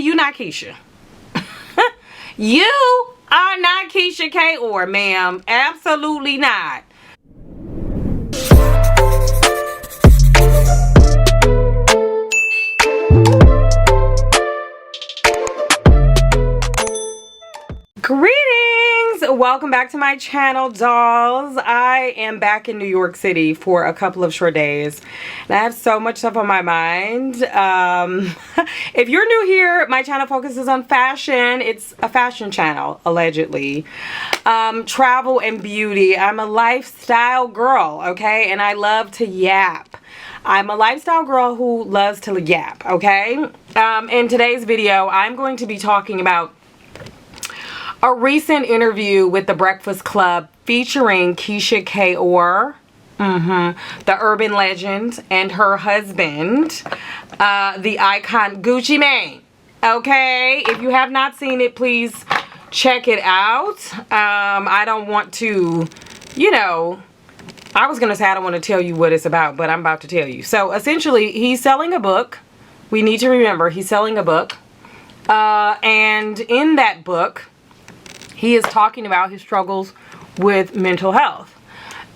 you not Kesha. You are not Kesha Cayor, ma'am. Absolutely not. Greetings! Welcome back to my channel, dolls. I am back in New York City for a couple of short days. And I have so much stuff on my mind. If you're new here, my channel focuses on fashion. It's a fashion channel, allegedly. Travel and beauty. I'm a lifestyle girl, okay? And I love to yap. I'm a lifestyle girl who loves to yap, okay? In today's video, I'm going to be talking about a recent interview with The Breakfast Club featuring Kesha Cayor, the urban legend, and her husband, the icon Gucci Mane. Okay, if you have not seen it, please check it out. I don't want to, you know, I was going to say I don't want to tell you what it's about, but I'm about to tell you. So essentially, he's selling a book. We need to remember he's selling a book. And in that book, he is talking about his struggles with mental health.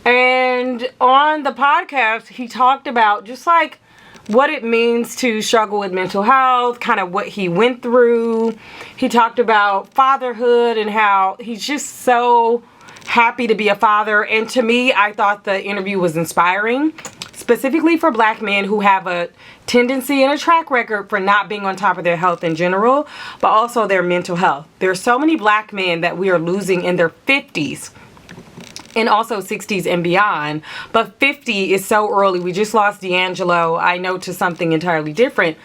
And on the podcast, he talked about just like what it means to struggle with mental health, kind of what he went through. He talked about fatherhood and how he's just so happy to be a father. And to me, I thought the interview was inspiring, specifically for black men who have a tendency and a track record for not being on top of their health in general, but also their mental health. There's so many black men that we are losing in their 50s and also 60s and beyond, but 50 is so early. We just lost D'Angelo, I know, to something entirely different.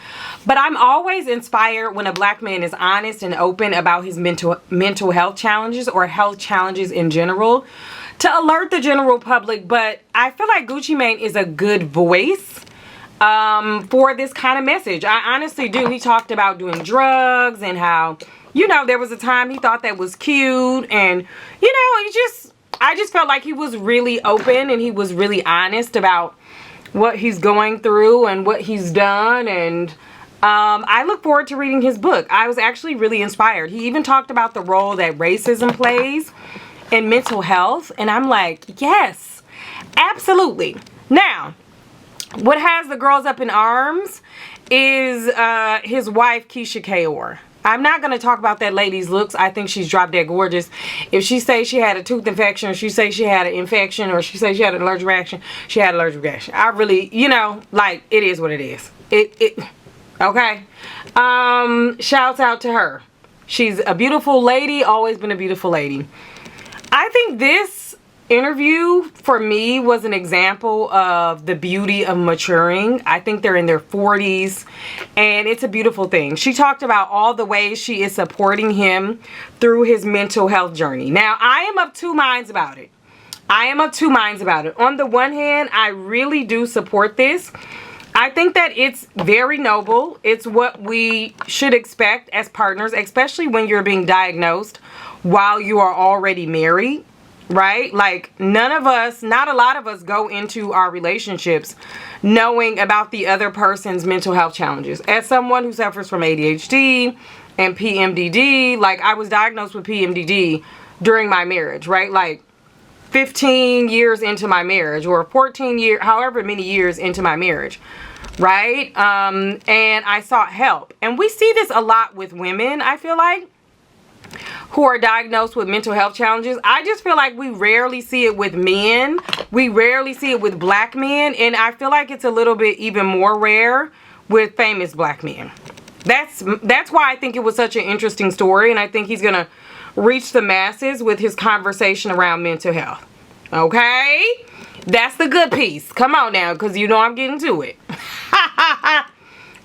But I'm always inspired when a black man is honest and open about his mental health challenges or health challenges in general, to alert the general public. But I feel like Gucci Mane is a good voice for this kind of message. I honestly do. He talked about doing drugs and how, you know, there was a time he thought that was cute, and, you know, I just felt like he was really open and he was really honest about what he's going through and what he's done. And I look forward to reading his book. I was actually really inspired. He even talked about the role that racism plays in mental health, and I'm like, yes, absolutely. Now, what has the girls up in arms is his wife, Kesha Cayor. I'm not going to talk about that lady's looks. I think she's drop dead gorgeous. If she says she had a tooth infection, or she says she had an infection, or she says she had an allergic reaction, she had an allergic reaction. I really, you know, like, it is what it is. Okay? Shouts out to her. She's a beautiful lady, always been a beautiful lady. I think this interview for me was an example of the beauty of maturing. I think they're in their 40s and it's a beautiful thing. She talked about all the ways she is supporting him through his mental health journey. Now, I am of two minds about it. On the one hand, I really do support this. I think that it's very noble. It's what we should expect as partners, especially when you're being diagnosed while you are already married. Right? Like, none of us, not a lot of us, go into our relationships knowing about the other person's mental health challenges. As someone who suffers from ADHD and PMDD, like, I was diagnosed with PMDD during my marriage, right? Like 15 years into my marriage, or 14 years, however many years into my marriage, right? And I sought help. And we see this a lot with women, I feel like, who are diagnosed with mental health challenges. I just feel like we rarely see it with men. We rarely see it with black men. And I feel like it's a little bit even more rare with famous black men. That's why I think it was such an interesting story. And I think he's going to reach the masses with his conversation around mental health. Okay? That's the good piece. Come on now, because you know I'm getting to it.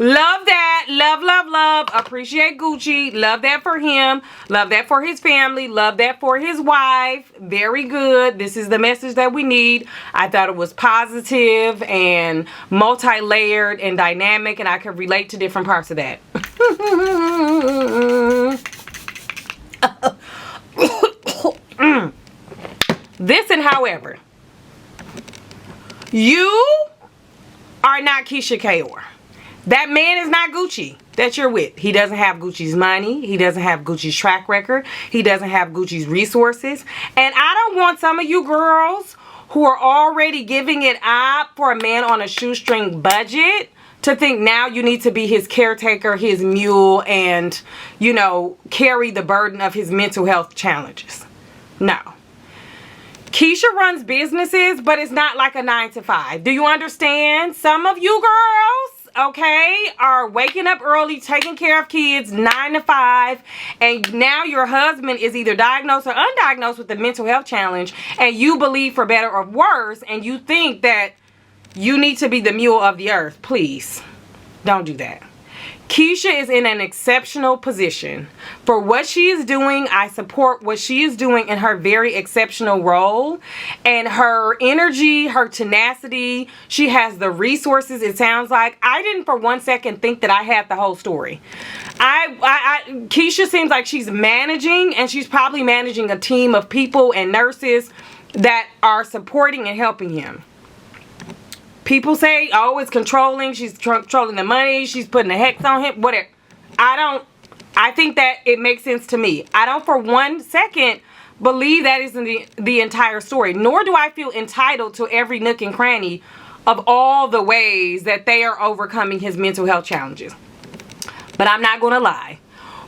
Love that. Love, love, love. Appreciate Gucci. Love that for him. Love that for his family. Love that for his wife. Very good. This is the message that we need. I thought it was positive and multi-layered and dynamic, and I could relate to different parts of that. This and however, you are not Kesha Cayor. That man is not Gucci. that you're with. He doesn't have Gucci's money. He doesn't have Gucci's track record. He doesn't have Gucci's resources. And I don't want some of you girls who are already giving it up for a man on a shoestring budget to think now you need to be his caretaker, his mule, and, you know, carry the burden of his mental health challenges. No. Keisha runs businesses, but it's not like a 9-to-5. Do you understand? Some of you girls, okay, are waking up early, taking care of kids, 9-to-5, and now your husband is either diagnosed or undiagnosed with a mental health challenge, and you believe for better or worse, and you think that you need to be the mule of the earth. Please, don't do that. Keisha is in an exceptional position. For what she is doing, I support what she is doing in her very exceptional role. And her energy, her tenacity, she has the resources, it sounds like. I didn't for one second think that I had the whole story. Keisha seems like she's managing, and she's probably managing a team of people and nurses that are supporting and helping him. People say, oh, it's controlling. She's controlling the money. She's putting a hex on him. Whatever. I think that it makes sense to me. I don't for one second believe that is the entire story. Nor do I feel entitled to every nook and cranny of all the ways that they are overcoming his mental health challenges. But I'm not going to lie.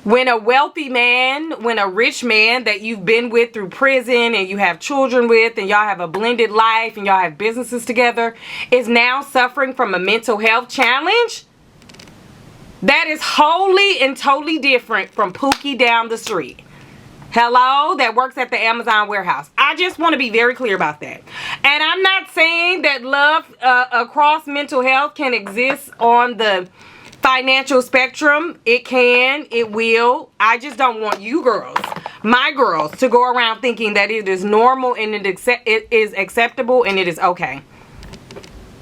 When a wealthy man, when a rich man that you've been with through prison and you have children with and y'all have a blended life and y'all have businesses together is now suffering from a mental health challenge, that is wholly and totally different from Pookie down the street. Hello, that works at the Amazon warehouse. I just want to be very clear about that. And I'm not saying that love across mental health can exist on the financial spectrum. It can, it will. I just don't want you girls, my girls, to go around thinking that it is normal and it is acceptable and it is okay.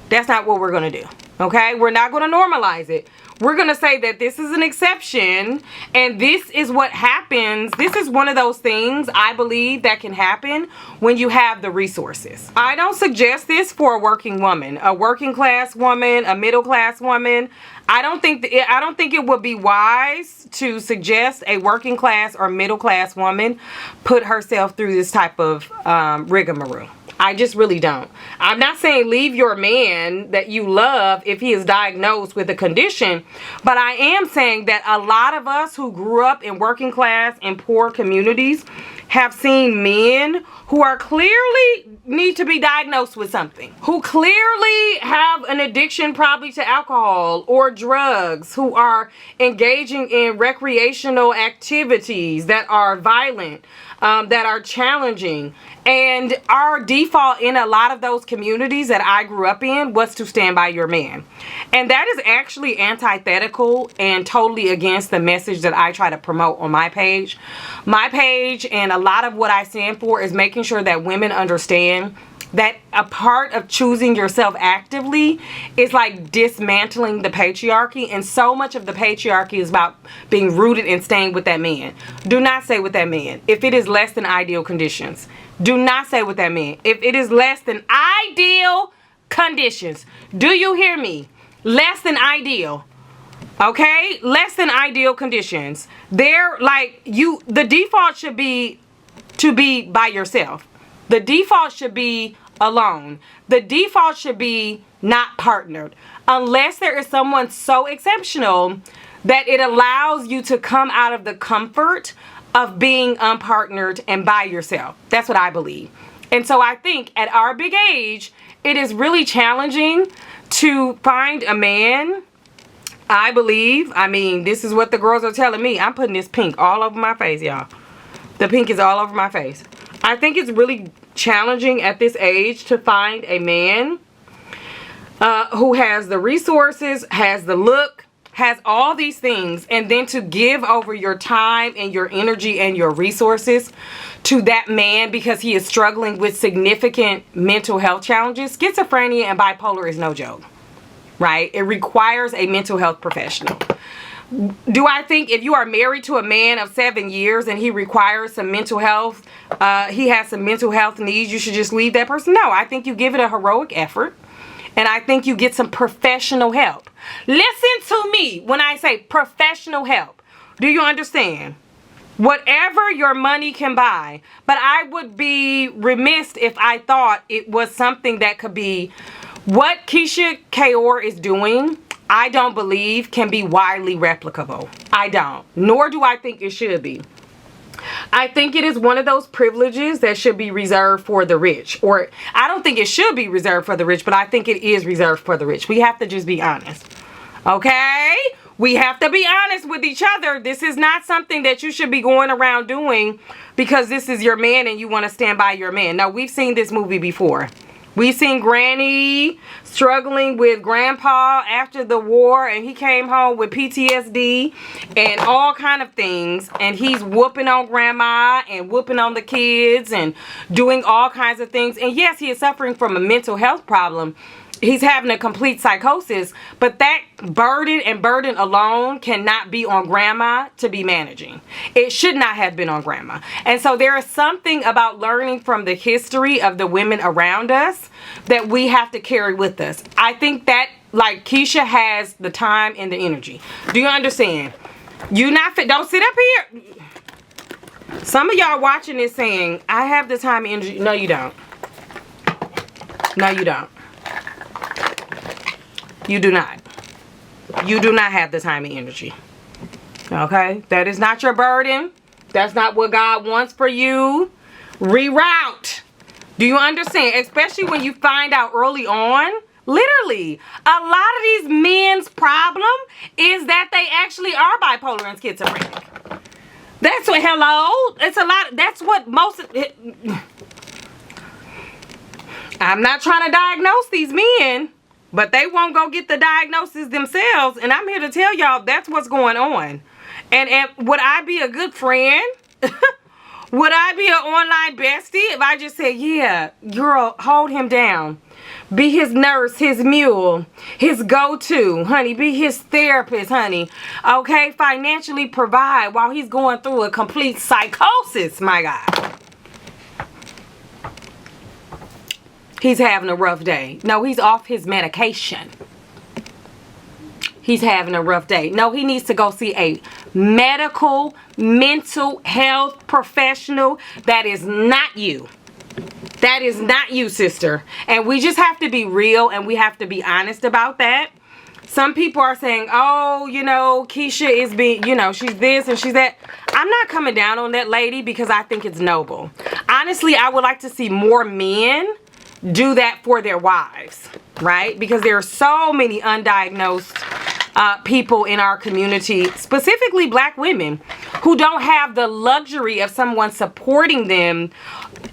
That's not what we're going to do. Okay? We're not going to normalize it. We're going to say that this is an exception and this is what happens. This is one of those things I believe that can happen when you have the resources. I don't suggest this for a working woman, a working class woman, a middle class woman. I don't think it would be wise to suggest a working class or middle class woman put herself through this type of rigmarole. I just really don't. I'm not saying leave your man that you love if he is diagnosed with a condition, but I am saying that a lot of us who grew up in working class and poor communities have seen men who are clearly need to be diagnosed with something, who clearly have an addiction probably to alcohol or drugs, who are engaging in recreational activities that are violent, that are challenging. And our default in a lot of those communities that I grew up in was to stand by your man. And that is actually antithetical and totally against the message that I try to promote on my page. My page and a lot of what I stand for is making sure that women understand that a part of choosing yourself actively is like dismantling the patriarchy, and so much of the patriarchy is about being rooted and staying with that man. Do not stay with that man if it is less than ideal conditions. Do not stay with that man if it is less than ideal conditions. Do you hear me? Less than ideal. Okay? Less than ideal conditions. They're like the default should be to be by yourself. The default should be alone. The default should be not partnered. Unless there is someone so exceptional that it allows you to come out of the comfort of being unpartnered and by yourself. That's what I believe. And so I think at our big age, it is really challenging to find a man. I believe, this is what the girls are telling me. I'm putting this pink all over my face, y'all. The pink is all over my face. I think it's really challenging at this age to find a man who has the resources, has the look, has all these things, and then to give over your time and your energy and your resources to that man because he is struggling with significant mental health challenges. Schizophrenia and bipolar is no joke, right? It requires a mental health professional. Do I think if you are married to a man of 7 years and he requires some mental health, he has some mental health needs, you should just leave that person? No, I think you give it a heroic effort. And I think you get some professional help. Listen to me when I say professional help. Do you understand? Whatever your money can buy. But I would be remiss if I thought it was something that could be what Kesha Cayor is doing. I don't believe can be widely replicable. I don't. Nor do I think it should be. I think it is one of those privileges that should be reserved for the rich. Or I don't think it should be reserved for the rich, but I think it is reserved for the rich. We have to just be honest. Okay? We have to be honest with each other. This is not something that you should be going around doing because this is your man and you want to stand by your man. No, we've seen this movie before. We've seen Granny struggling with Grandpa after the war, and he came home with PTSD and all kind of things, and he's whooping on Grandma and whooping on the kids and doing all kinds of things. And yes, he is suffering from a mental health problem. He's having a complete psychosis, but that burden alone cannot be on Grandma to be managing. It should not have been on Grandma. And so there is something about learning from the history of the women around us that we have to carry with us. I think that, like, Kesha has the time and the energy. Do you understand? You not fit. Don't sit up here. Some of y'all watching this saying, I have the time and energy. No, you don't. No, you don't. You do not. You do not have the time and energy. Okay? That is not your burden. That's not what God wants for you. Reroute. Do you understand? Especially when you find out early on. Literally. A lot of these men's problem is that they actually are bipolar and schizophrenic. That's what, hello? It's a lot. That's what most of it. I'm not trying to diagnose these men. But they won't go get the diagnosis themselves. And I'm here to tell y'all that's what's going on. And would I be a good friend? Would I be an online bestie if I just said, yeah, girl, hold him down. Be his nurse, his mule, his go-to, honey. Be his therapist, honey. Okay? Financially provide while he's going through a complete psychosis, my God. He's having a rough day. No, he's off his medication. He's having a rough day. No, he needs to go see a medical, mental health professional. That is not you. That is not you, sister. And we just have to be real and we have to be honest about that. Some people are saying, oh, you know, Kesha is being, you know, she's this and she's that. I'm not coming down on that lady because I think it's noble. Honestly, I would like to see more men do that for their wives, right? Because there are so many undiagnosed people in our community, specifically black women, who don't have the luxury of someone supporting them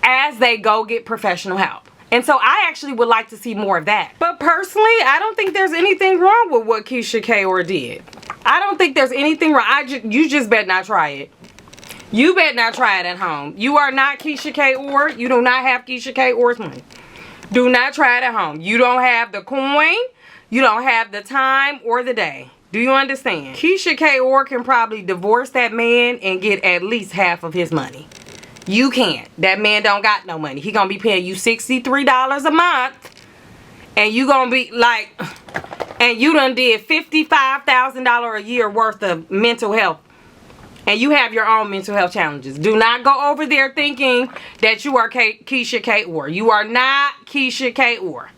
as they go get professional help. And so I actually would like to see more of that. But personally, I don't think there's anything wrong with what Kesha Cayor did. I don't think there's anything wrong. You just better not try it. You better not try it at home. You are not Kesha Cayor. You do not have Kesha Cayor's money. Do not try it at home. You don't have the coin. You don't have the time or the day. Do you understand? Kesha Cayor can probably divorce that man and get at least half of his money. You can't. That man don't got no money. He gonna be paying you $63 a month. And you gonna be like, and you done did $55,000 a year worth of mental health. And you have your own mental health challenges. Do not go over there thinking that you are Kesha Cayor. You are not Kesha Cayor.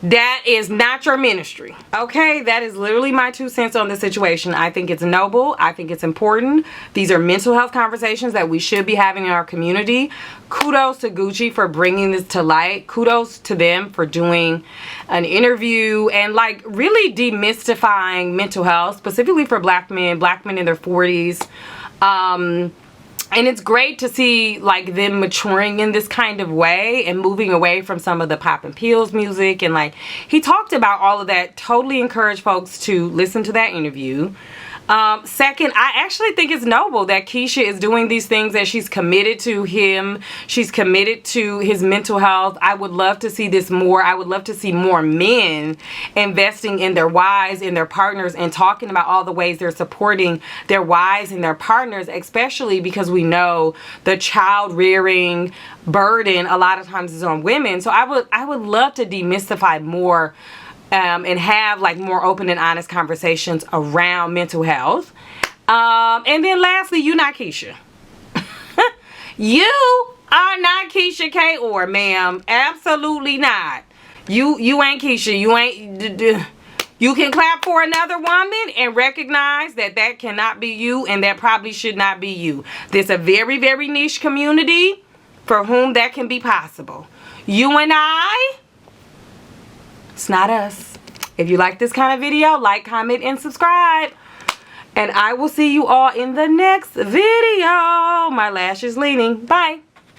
That is not your ministry. Okay, that is literally my 2 cents on the situation. I think it's noble. I think it's important. These are mental health conversations that we should be having in our community. Kudos to Gucci for bringing this to light. Kudos to them for doing an interview and like really demystifying mental health, specifically for black men in their 40s. And it's great to see like them maturing in this kind of way and moving away from some of the pop and pills music. And like he talked about all of that. Totally encourage folks to listen to that interview. Second, I actually think it's noble that Kesha is doing these things, that she's committed to him. She's committed to his mental health. I would love to see this more. I would love to see more men investing in their wives, in their partners, and talking about all the ways they're supporting their wives and their partners, especially because we know the child rearing burden a lot of times is on women. So I would love to demystify more and have like more open and honest conversations around mental health. And then lastly, you're not Keyshia. You are not Kesha Cayor, ma'am. Absolutely not. You ain't Keyshia. You ain't. You can clap for another woman and recognize that that cannot be you, and that probably should not be you. There's a very, very niche community for whom that can be possible. You and I, it's not us. If you like this kind of video, like, comment, and subscribe. And I will see you all in the next video. My lash is leaning. Bye.